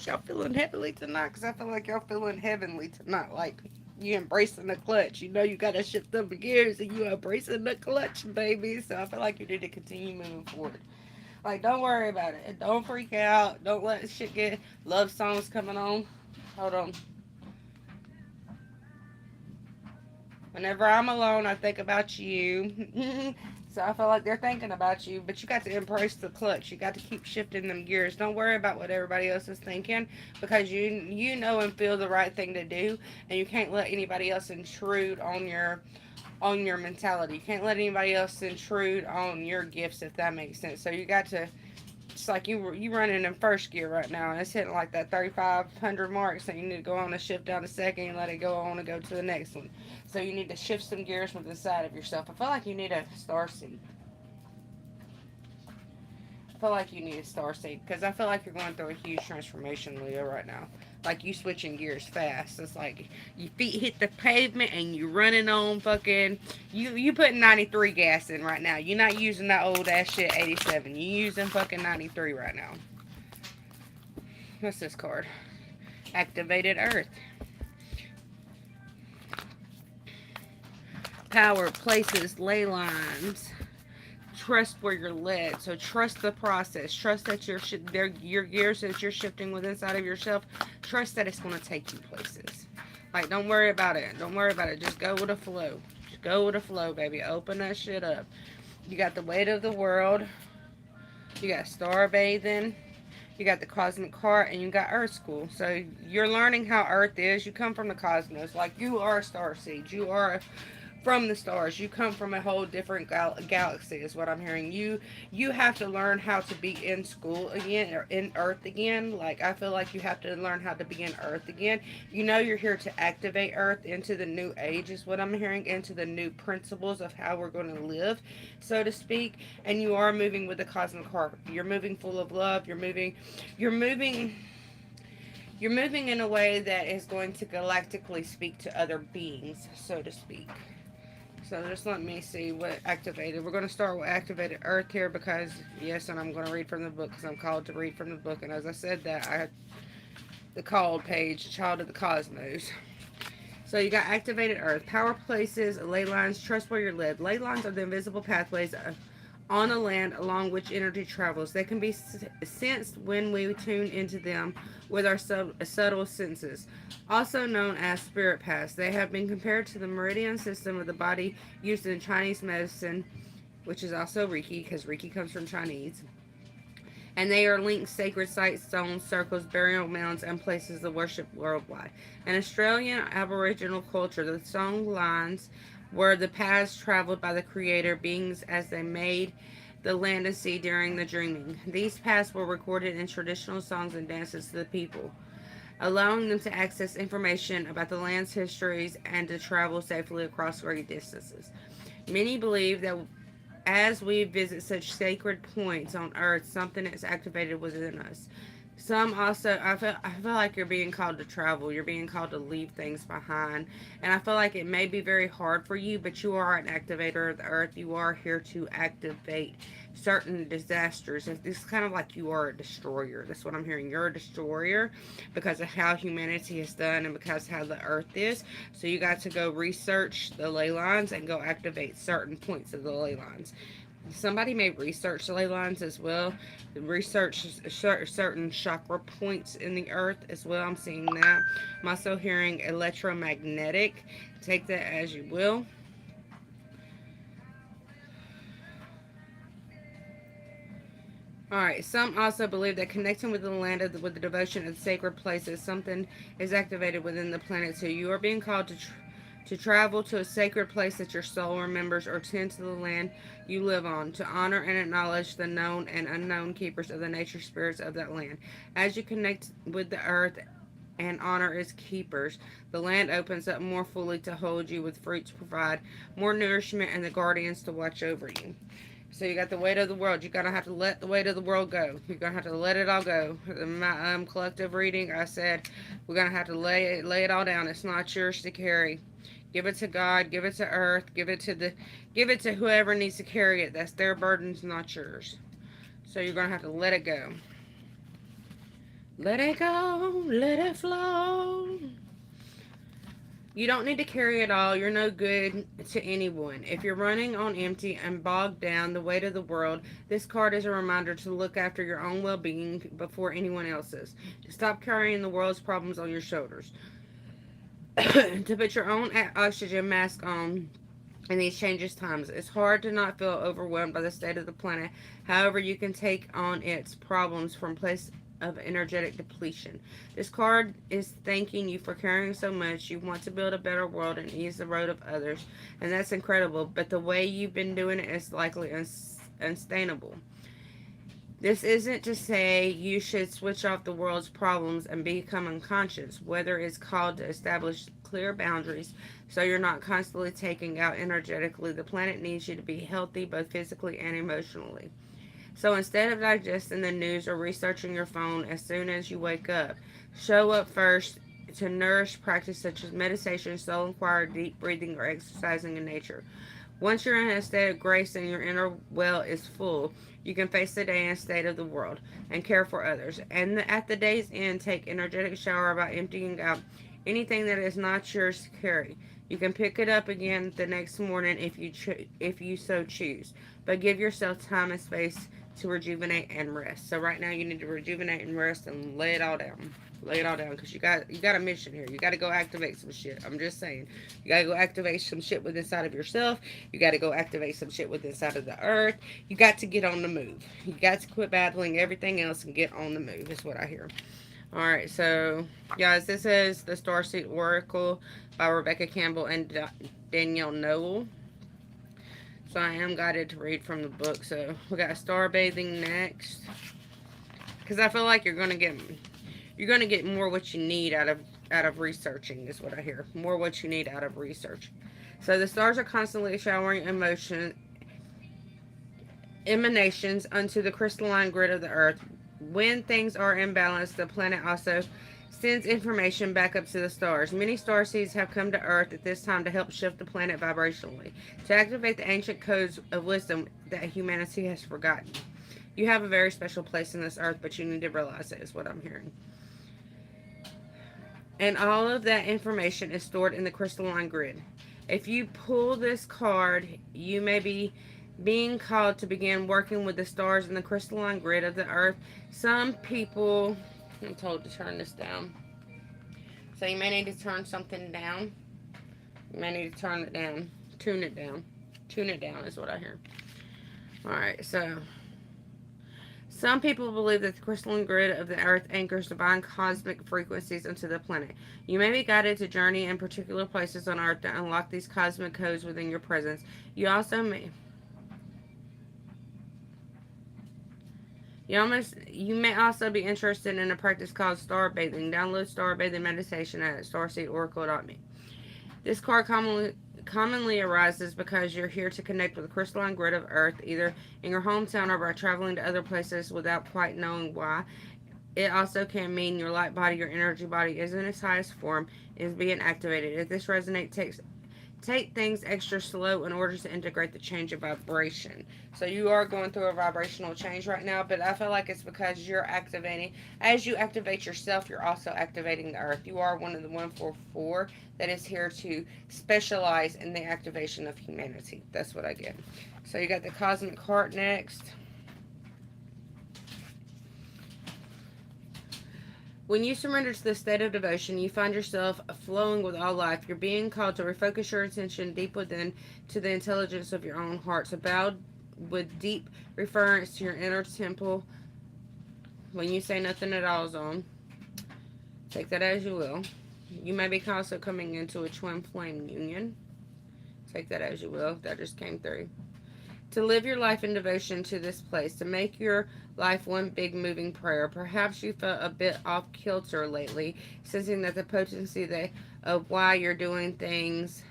Y'all feeling heavenly tonight? Because I feel like y'all feeling heavenly tonight. Like, you embracing the clutch. You know you got to shift them gears and you embracing the clutch, baby. So I feel like you need to continue moving forward. Like, don't worry about it. Don't freak out. Don't let shit get love songs coming on. Hold on. Whenever I'm alone, I think about you. So I feel like they're thinking about you, but you got to embrace the clutch. You got to keep shifting them gears. Don't worry about what everybody else is thinking, because you know and feel the right thing to do, and you can't let anybody else intrude on your mentality. You can't let anybody else intrude on your gifts, if that makes sense. So you got to, it's like you running in first gear right now, and it's hitting like that 3,500 mark. So you need to go on and shift down a second and let it go on and go to the next one. So you need to shift some gears from the side of yourself. I feel like you need a star seed. I feel like you need a star seed because I feel like you're going through a huge transformation, Leo, right now. Like you switching gears fast. It's like your feet hit the pavement and you running on fucking you putting 93 gas in right now. You're not using that old ass shit 87. You using fucking 93 right now. What's this card? Activated Earth. Power, places, ley lines. Trust where you're led. So trust the process. Trust that your gears that you're shifting with inside of yourself. Trust that it's going to take you places. Like, don't worry about it. Don't worry about it. Just go with the flow. Just go with the flow, baby. Open that shit up. You got the weight of the world. You got star bathing. You got the cosmic card, and you got Earth School. So you're learning how Earth is. You come from the cosmos. Like, you are a star seed. You are from the stars. You come from a whole different galaxy, is what I'm hearing. You have to learn how to be in school again, or in Earth again. Like, I feel like you have to learn how to be in Earth again. You know you're here to activate Earth into the new age, is what I'm hearing, into the new principles of how we're going to live, so to speak. And you are moving with the cosmic heart. You're moving full of love. You're moving you're moving in a way that is going to galactically speak to other beings, so to speak. So just let me see what activated. We're going to start with activated Earth here because, yes, and I'm going to read from the book because I'm called to read from the book. And as I said that, I had the called page, Child of the Cosmos. So you got activated Earth, power places, ley lines, trust where you're led. Ley lines are the invisible pathways on the land along which energy travels. They can be sensed when we tune into them with our subtle senses, also known as spirit paths. They have been compared to the meridian system of the body used in Chinese medicine, which is also Reiki, because Reiki comes from Chinese. And they are linked sacred sites, stones, circles, burial mounds, and places of worship worldwide. In Australian Aboriginal culture, the song lines were the paths traveled by the creator beings as they made the land and sea during the dreaming. These paths were recorded in traditional songs and dances to the people, allowing them to access information about the land's histories and to travel safely across great distances. Many believe that as we visit such sacred points on earth, something is activated within us. Some also, I feel like you're being called to travel. You're being called to leave things behind. And I feel like it may be very hard for you, but you are an activator of the earth. You are here to activate certain disasters. It's kind of like you are a destroyer. That's what I'm hearing. You're a destroyer because of how humanity has done and because how the earth is. So you got to go research the ley lines and go activate certain points of the ley lines. Somebody may research the ley lines as well, research certain chakra points in the earth as well. I'm seeing that. I'm also hearing electromagnetic. Take that as you will. All right. Some also believe that connecting with the land with the devotion of sacred places, something is activated within the planet. So you are being called to travel to a sacred place that your soul remembers, or tend to the land you live on, to honor and acknowledge the known and unknown keepers of the nature spirits of that land. As you connect with the earth and honor its keepers, the land opens up more fully to hold you with fruit to provide more nourishment and the guardians to watch over you. So you got the weight of the world. You're gonna have to let the weight of the world go. You're gonna have to let it all go. In my collective reading, I said we're gonna have to lay it all down. It's not yours to carry. Give it to God. Give it to Earth. Give it to whoever needs to carry it. That's their burdens, not yours. So you're gonna have to let it go. Let it go, let it flow. You don't need to carry it all. You're no good to anyone. If you're running on empty and bogged down the weight of the world, this card is a reminder to look after your own well being before anyone else's. To stop carrying the world's problems on your shoulders. To put your own oxygen mask on in these changes times. It's hard to not feel overwhelmed by the state of the planet. However, you can take on its problems from a place of energetic depletion. This card is thanking you for caring so much. You want to build a better world and ease the road of others, and that's incredible. But the way you've been doing it is likely unsustainable. This isn't to say you should switch off the world's problems and become unconscious. Whether it's called to establish clear boundaries so you're not constantly taking out energetically. The planet needs you to be healthy both physically and emotionally. So instead of digesting the news or researching your phone as soon as you wake up, show up first to nourish practice such as meditation, soul inquiry, deep breathing, or exercising in nature. Once you're in a state of grace and your inner well is full, you can face the day and state of the world and care for others. And at the day's end, take energetic shower by emptying out anything that is not yours to carry. You can pick it up again the next morning if you so choose, but give yourself time and space to rejuvenate and rest. So right now you need to rejuvenate and rest and lay it all down. Lay it all down because you got a mission here. You got to go activate some shit. I'm just saying. You got to go activate some shit within inside of yourself. You got to go activate some shit within inside of the earth. You got to get on the move. You got to quit battling everything else and get on the move is what I hear. Alright, so guys, this is the Starseed Oracle by Rebecca Campbell and Danielle Noel. So I am guided to read from the book. So we got star bathing next, because I feel like you're gonna get more what you need out of researching is what I hear. More what you need out of research. So the stars are constantly showering emanations onto the crystalline grid of the earth. When things are imbalanced, the planet also sends information back up to the stars. Many star seeds have come to Earth at this time to help shift the planet vibrationally, to activate the ancient codes of wisdom that humanity has forgotten. You have a very special place in this earth, but you need to realize it, is what I'm hearing. And all of that information is stored in the crystalline grid. If you pull this card, you may be being called to begin working with the stars in the crystalline grid of the earth. Some people, I'm told to turn this down. So you may need to turn something down. You may need to turn it down. Tune it down. Tune it down is what I hear. Alright, so some people believe that the crystalline grid of the earth anchors divine cosmic frequencies into the planet. You may be guided to journey in particular places on earth to unlock these cosmic codes within your presence. You may also be interested in a practice called star bathing. Download star bathing meditation at starseedoracle.me. This card commonly arises because you're here to connect with the crystalline grid of Earth, either in your hometown or by traveling to other places without quite knowing why. It also can mean your light body, your energy body, is in its highest form, is being activated. If this resonates, take things extra slow in order to integrate the change of vibration. So you are going through a vibrational change right now, but I feel like it's because you're activating. As you activate yourself, you're also activating the earth. You are one of the 144 that is here to specialize in the activation of humanity. That's what I get. So you got the cosmic heart next. When you surrender to this state of devotion, you find yourself flowing with all life. You're being called to refocus your attention deep within to the intelligence of your own heart. So bow with deep reference to your inner temple. When you say nothing at all, zone, take that as you will. You may be also coming into a twin flame union. Take that as you will. That just came through. To live your life in devotion to this place, to make your life one big moving prayer. Perhaps you felt a bit off kilter lately, sensing that the potency of why you're doing things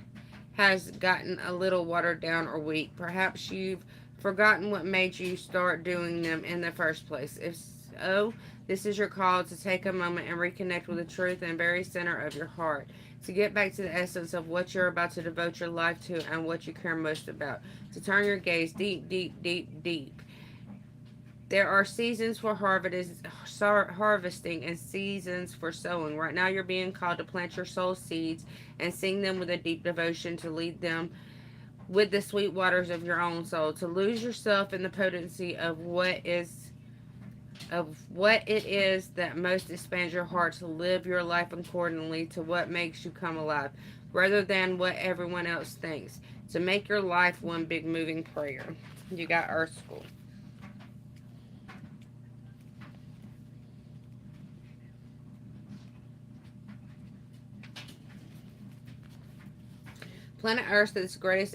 has gotten a little watered down or weak. Perhaps you've forgotten what made you start doing them in the first place. If so, this is your call to take a moment and reconnect with the truth and very center of your heart, to get back to the essence of what you're about to devote your life to and what you care most about, to turn your gaze deep, deep, deep, deep There are seasons for harvesting and seasons for sowing. Right now, you're being called to plant your soul seeds and sing them with a deep devotion to lead them with the sweet waters of your own soul, to lose yourself in the potency of what it is that most expands your heart, to live your life accordingly to what makes you come alive, rather than what everyone else thinks. To make your life one big moving prayer. You got Earth School. Planet Earth is the greatest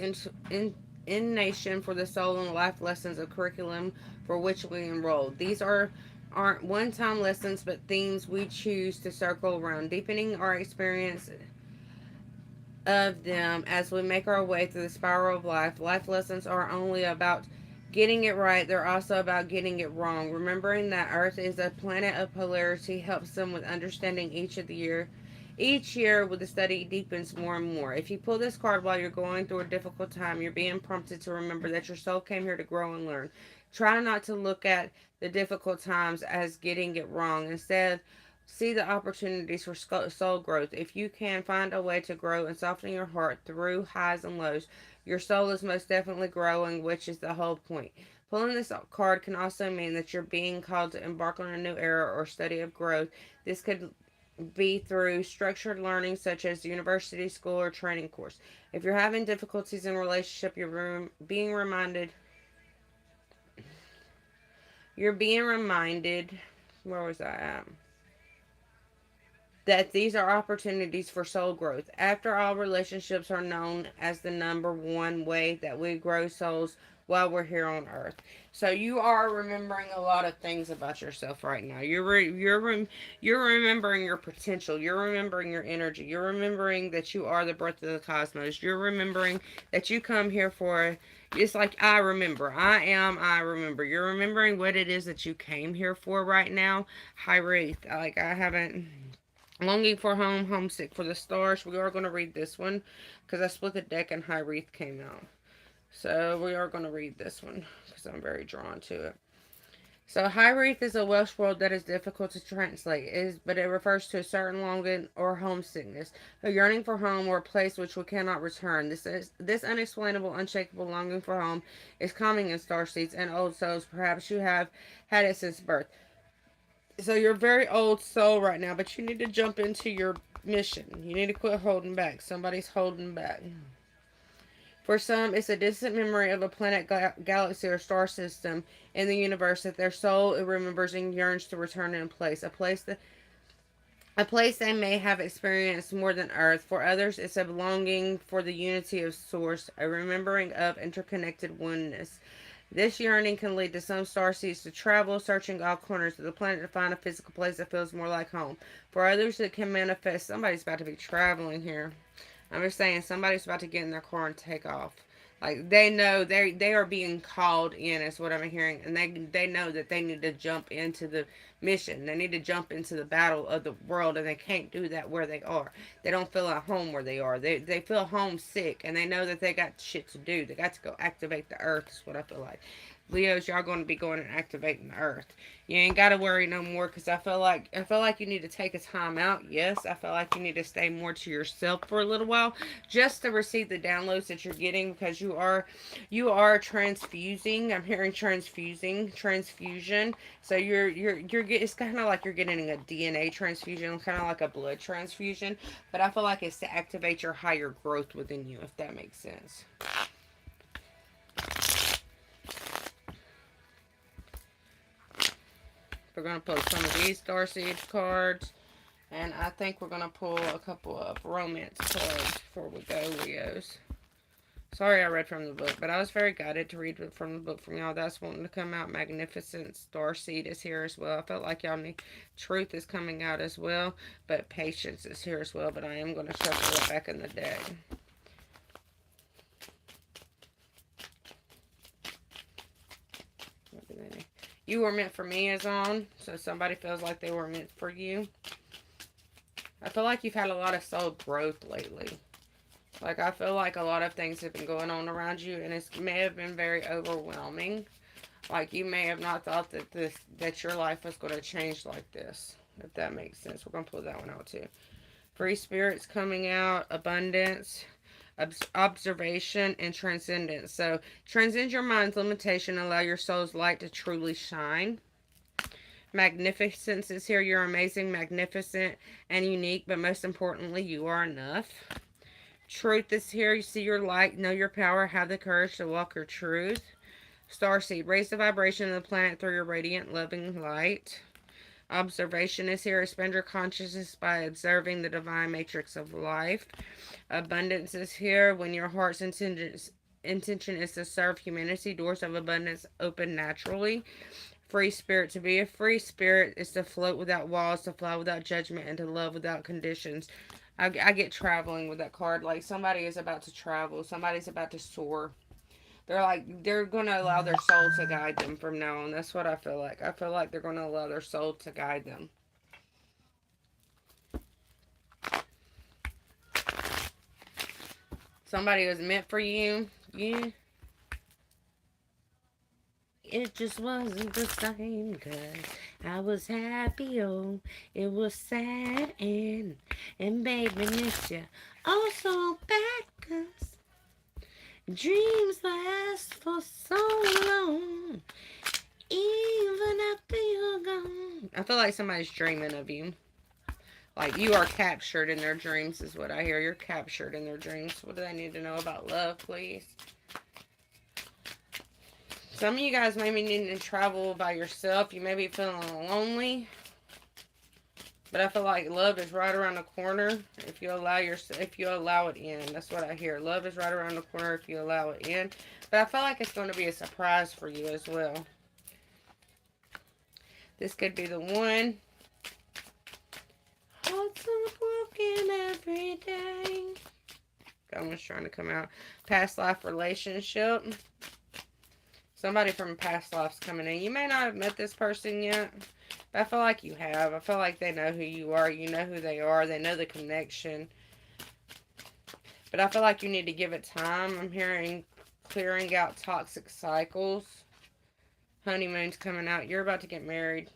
in nation for the soul and life lessons of curriculum for which we enroll. These aren't one-time lessons, but themes we choose to circle around, deepening our experience of them as we make our way through the spiral of life. Life lessons are only about getting it right, they're also about getting it wrong. Remembering that Earth is a planet of polarity helps them with understanding each of the year. Each year, with the study, deepens more and more. If you pull this card while you're going through a difficult time, you're being prompted to remember that your soul came here to grow and learn. Try not to look at the difficult times as getting it wrong. Instead, see the opportunities for soul growth. If you can find a way to grow and soften your heart through highs and lows, your soul is most definitely growing, which is the whole point. Pulling this card can also mean that you're being called to embark on a new era or study of growth. This could be through structured learning such as university, school, or training course. If you're having difficulties in relationship, you're being reminded, where was I at? That these are opportunities for soul growth. After all, relationships are known as the number one way that we grow souls while we're here on earth. So you are remembering a lot of things about yourself right now. You're remembering your potential. You're remembering your energy. You're remembering that you are the breath of the cosmos. You're remembering that you come here for. It's like I remember. I remember. You're remembering what it is that you came here for right now. Hi, Wreath. Like I haven't. Longing for home, homesick for the stars. We are going to read this one because I split the deck and High Wreath came out. So we are going to read this one because I'm very drawn to it. So High Wreath is a Welsh word that is difficult to translate, but it refers to a certain longing or homesickness, a yearning for home or a place which we cannot return. This unexplainable, unshakable longing for home is common in starseeds and old souls. Perhaps you have had it since birth. So you're a very old soul right now, but you need to jump into your mission. You need to quit holding back. Somebody's holding back. For some, it's a distant memory of a planet, galaxy, or star system in the universe that their soul remembers and yearns to return in place. A place they may have experienced more than Earth. For others, it's a longing for the unity of Source, a remembering of interconnected oneness. This yearning can lead to some starseeds to travel, searching all corners of the planet to find a physical place that feels more like home. For others, it can manifest. Somebody's about to be traveling here. I'm just saying, somebody's about to get in their car and take off. Like they know they are being called in, is what I'm hearing, and they know that they need to jump into the mission. They need to jump into the battle of the world, and they can't do that where they are. They don't feel at home where they are. They feel homesick, and they know that they got shit to do. They got to go activate the earth. Is what I feel like. Leos, y'all going to be going and activating the earth. You ain't got to worry no more because I feel like you need to take a time out. Yes, I feel like you need to stay more to yourself for a little while just to receive the downloads that you're getting because you are transfusing. I'm hearing transfusion. So it's kind of like you're getting a DNA transfusion, kind of like a blood transfusion, but I feel like it's to activate your higher growth within you, if that makes sense. We're going to pull some of these Starseed cards. And I think we're going to pull a couple of romance cards before we go, Leos. Sorry I read from the book, but I was very guided to read from the book from y'all. That's wanting to come out. Magnificent Starseed is here as well. I felt like y'all need truth is coming out as well, but patience is here as well. But I am going to shuffle it back in the deck. What do they need? You were meant for me is on, so somebody feels like they were meant for you. I feel like you've had a lot of soul growth lately. Like, I feel like a lot of things have been going on around you, and it may have been very overwhelming. Like, you may have not thought that your life was going to change like this. If that makes sense. We're going to pull that one out too. Free spirits coming out. Abundance. Observation and transcendence. So, transcend your mind's limitation. Allow your soul's light to truly shine. Magnificence is here. You're amazing, magnificent, and unique, but most importantly, you are enough. Truth is here. You see your light, know your power, have the courage to walk your truth. Starseed, raise the vibration of the planet through your radiant, loving light. Observation is here. Expand your consciousness by observing the divine matrix of life. Abundance is here. When your heart's intention is to serve humanity, doors of abundance open naturally. Free spirit. To be a free spirit is to float without walls, to fly without judgment, and to love without conditions. I get traveling with that card. Like, somebody is about to travel. Somebody's about to soar. They're going to allow their soul to guide them from now on. That's what I feel like. I feel like they're going to allow their soul to guide them. Somebody was meant for you. Yeah. It just wasn't the same, 'cause I was happy, oh, it was sad, and baby, miss you, oh, so bad, 'cause dreams last for so long, even after you're gone. I feel like somebody's dreaming of you. Like, you are captured in their dreams is what I hear. You're captured in their dreams. What do they need to know about love, please? Some of you guys may be needing to travel by yourself. You may be feeling lonely. But I feel like love is right around the corner if you allow it in. That's what I hear. Love is right around the corner if you allow it in. But I feel like it's going to be a surprise for you as well. This could be the one. Hearts are broken every day. That one's trying to come out. Past life relationship. Somebody from past life's coming in. You may not have met this person yet, but I feel like you have. I feel like they know who you are. You know who they are. They know the connection. But I feel like you need to give it time. I'm hearing clearing out toxic cycles. Honeymoon's coming out. You're about to get married.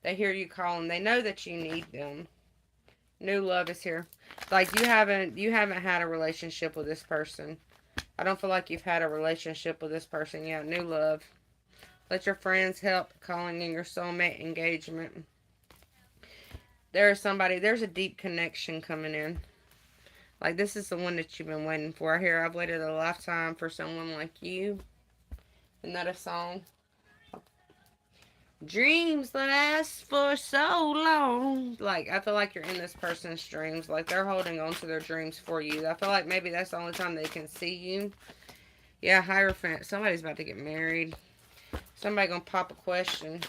They hear you calling. They know that you need them. New love is here. Like, you haven't had a relationship with this person. I don't feel like you've had a relationship with this person yet. New love. Let your friends help calling in your soulmate engagement. There's a deep connection coming in. Like, this is the one that you've been waiting for. I hear I've waited a lifetime for someone like you. Isn't that a song? Dreams last for so long. Like, I feel like you're in this person's dreams. Like, they're holding on to their dreams for you. I feel like maybe that's the only time they can see you. Yeah, Hierophant. Somebody's about to get married. Somebody gonna pop a question.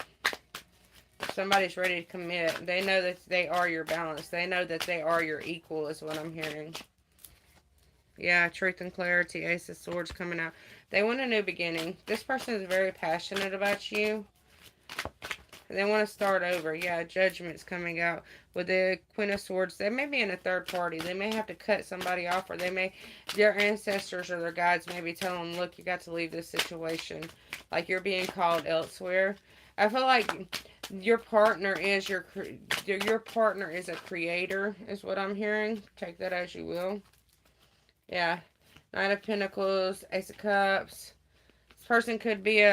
Somebody's ready to commit. They know that they are your balance. They know that they are your equal is what I'm hearing. Yeah, truth and clarity. Ace of Swords coming out. They want a new beginning. This person is very passionate about you. They want to start over. Yeah, Judgment's coming out with the Queen of Swords. They may be in a third party. They may have to cut somebody off, or their ancestors or their guides may be telling them, look, you got to leave this situation. Like, you're being called elsewhere. I feel like your partner is a creator, is what I'm hearing. Take that as you will. Yeah. Knight of Pentacles, Ace of Cups. This person could be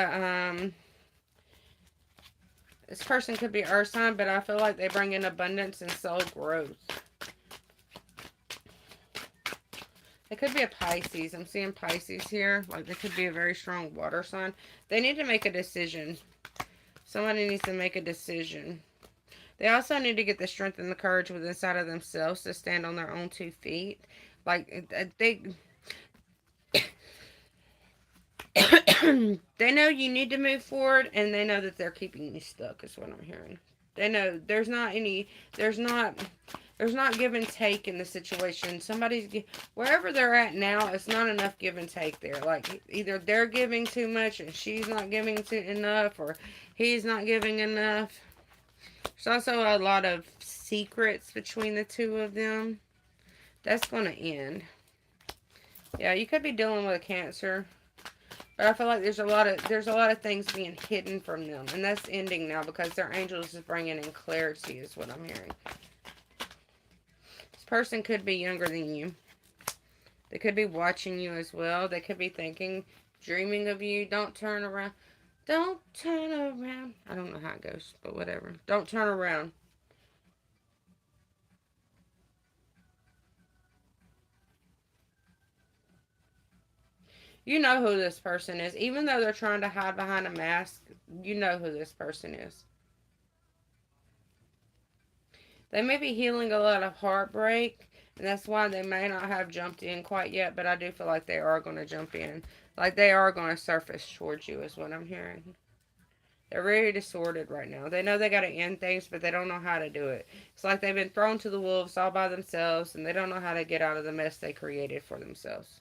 This person could be earth sign, but I feel like they bring in abundance and soul growth. It could be a Pisces. I'm seeing Pisces here. Like, they could be a very strong water sign. They need to make a decision. Somebody needs to make a decision. They also need to get the strength and the courage within inside of themselves to stand on their own 2 feet. Like, they know you need to move forward, and they know that they're keeping you stuck, is what I'm hearing. They know there's not give and take in the situation. Wherever they're at now, it's not enough give and take there. Like, either they're giving too much and she's not giving enough, or he's not giving enough. There's also a lot of secrets between the two of them. That's going to end. Yeah, you could be dealing with a Cancer. But I feel like there's a lot of things being hidden from them, and that's ending now because their angels is bringing in clarity, is what I'm hearing. This person could be younger than you. They could be watching you as well. They could be thinking, dreaming of you. Don't turn around. Don't turn around. I don't know how it goes, but whatever. Don't turn around. You know who this person is. Even though they're trying to hide behind a mask, you know who this person is. They may be healing a lot of heartbreak, and that's why they may not have jumped in quite yet, but I do feel like they are going to jump in. Like they are going to surface towards you, is what I'm hearing. They're very disordered right now. They know they got to end things, but they don't know how to do it. It's like they've been thrown to the wolves all by themselves, and they don't know how to get out of the mess they created for themselves.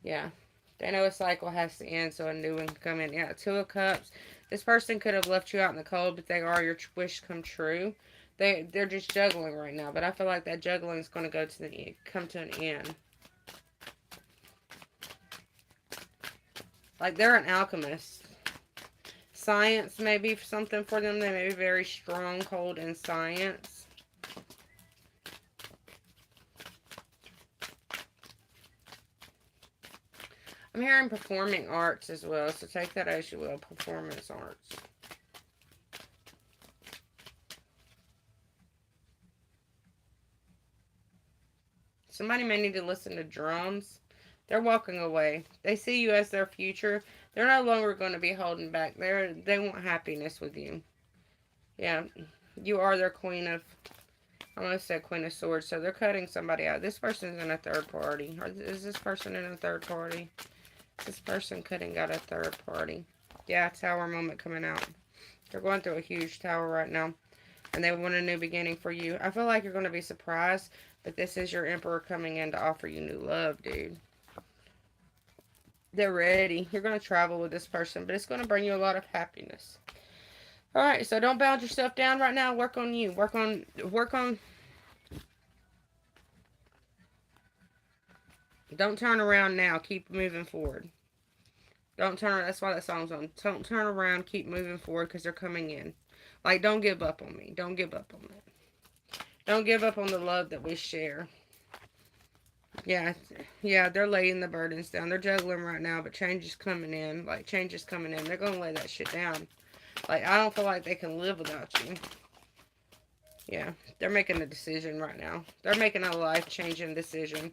Yeah. They know a cycle has to end so a new one can come in. Yeah, Two of Cups. This person could have left you out in the cold, but they are your wish come true. They're just juggling right now, but I feel like that juggling is going to come to an end. Like they're an alchemist. Science may be something for them. They may be very stronghold in science. I'm hearing performing arts as well, so take that as you will. Performance arts. Somebody may need to listen to drums. They're walking away. They see you as their future. They're no longer going to be holding back. They want happiness with you. Yeah, you are their queen of. I almost said Queen of Swords, so they're cutting somebody out. This person's in a third party. Or is this person in a third party? This person couldn't got a third party. Yeah, Tower moment coming out. They're going through a huge tower right now. And they want a new beginning for you. I feel like you're going to be surprised, but this is your Emperor coming in to offer you new love, dude. They're ready. You're going to travel with this person, but it's going to bring you a lot of happiness. All right, so don't bound yourself down right now. Work on you. Work on. Don't turn around now. Keep moving forward. Don't turn. That's why that song's on. Don't turn around. Keep moving forward because they're coming in. Like, don't give up on me. Don't give up on that. Don't give up on the love that we share. Yeah, yeah, they're laying the burdens down. They're juggling right now, but change is coming in. Like, change is coming in. They're going to lay that shit down. Like, I don't feel like they can live without you. Yeah, they're making a decision right now. They're making a life-changing decision.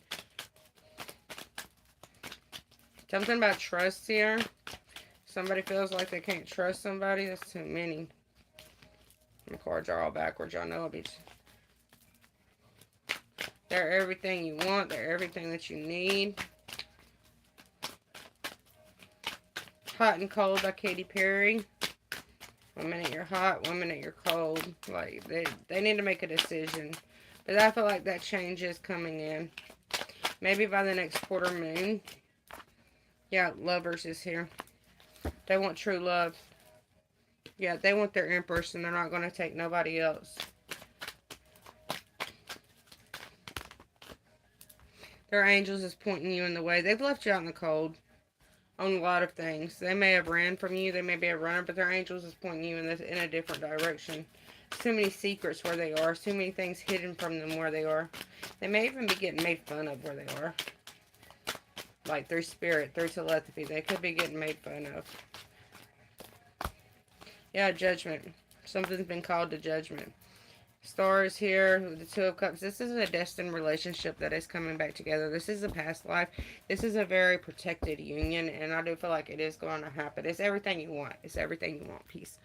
Something about trust here. Somebody feels like they can't trust somebody. That's too many. My cards are all backwards. Y'all know I'll be... They're everything you want. They're everything that you need. Hot and Cold by Katy Perry. 1 minute you're hot, 1 minute you're cold. Like, they need to make a decision. But I feel like that change is coming in. Maybe by the next quarter moon. Yeah, Lovers is here. They want true love. Yeah, they want their Empress and they're not going to take nobody else. Their angels is pointing you in the way. They've left you out in the cold on a lot of things. They may have ran from you. They may be a runner, but their angels is pointing you in a different direction. Too many secrets where they are. Too many things hidden from them where they are. They may even be getting made fun of where they are. Like through spirit, through telepathy. They could be getting made fun of. Yeah, judgment. Something's been called to judgment. Stars here with the Two of Cups. This is a destined relationship that is coming back together. This is a past life. This is a very protected union, and I do feel like it is going to happen. It's everything you want. It's everything you want. Peace.